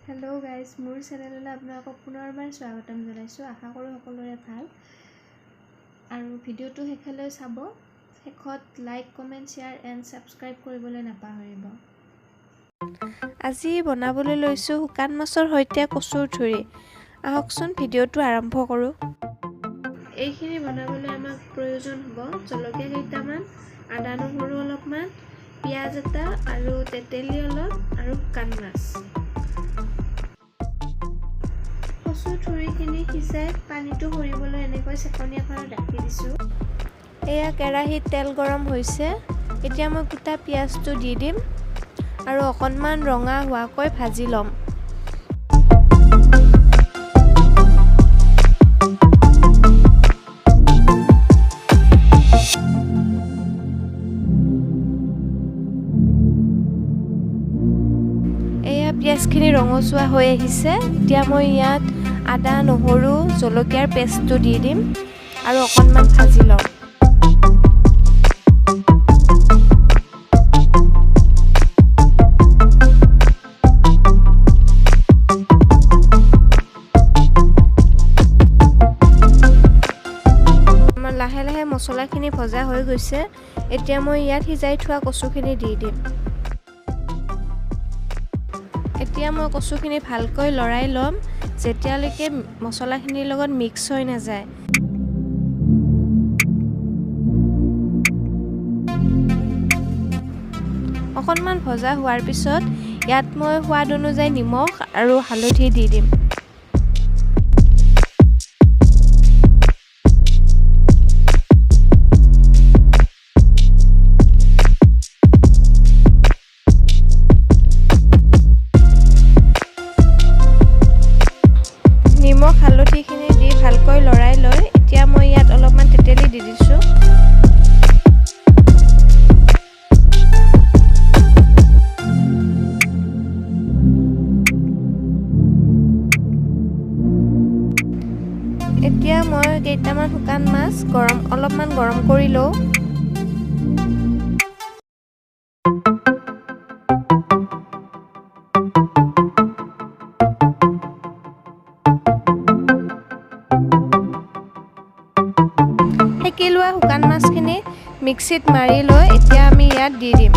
hello guys मोर चेनेलলৈ আপোনালোকক পুনৰবাৰ স্বাগতম জনাইছো আশা কৰো সকলোৰে ভাল আৰু ভিডিওটো শেষলৈ চাব শেষত like comment share and subscribe কৰিবলৈ নাপাহৰিব আজি বনাবলৈ লৈছো শুকান মাছৰ সৈতে কচুৰ ঠুৰি আহকচোন ভিডিওটো আৰম্ভ কৰো এইখিনি বনাবলৈ আমাক প্ৰয়োজন হ'ব জলকীয়া কেইটামান আদা নহৰু অলপমান পিয়াজ এটা আৰু তেতেলী অলপ আৰু শুকান মাছ কচু ঠুৰিখিনি সিজাই পানীটো হৰিবলৈ এনেকৈ চেকনি এখনত ৰাখি দিছো এয়া কেৰাহীত তেল গৰম হৈছে এতিয়া মই কুটা পিয়াজটো দি দিম আৰু অকণমান ৰঙা হোৱাকৈ ভাজি লম এয়া পিয়াজখিনি ৰঙচুৱা হৈ আহিছে এতিয়া মই ইয়াত আদা নহৰু জলকীয়াৰ পেষ্টটো দি দিম আৰু অকণমান ভাজি লম লাহে লাহে মছলাখিনি ভজা হৈ গৈছে এতিয়া মই ইয়াত সিজাই থোৱা কচুখিনি দি দিম এতিয়া মই কচুখিনি ভালকৈ লৰাই লম যেতিয়ালৈকে মছলাখিনিৰ লগত মিক্স হৈ নাযায় অকণমান ভজা হোৱাৰ পিছত ইয়াত মই সোৱাদ অনুযায়ী নিমখ আৰু হালধি দি দিম নিমখ হালধিখিনি দি ভালকৈ লৰাই লৈ এতিয়া মই ইয়াত অলপমান তেতেলী দি দিছোঁ এতিয়া মই কেইটামান শুকান মাছ অলপমান গৰম কৰি লওঁ সেকি লোৱা শুকান মাছখিনি মিক্সিত মাৰি লৈ এতিয়া আমি ইয়াত দি দিম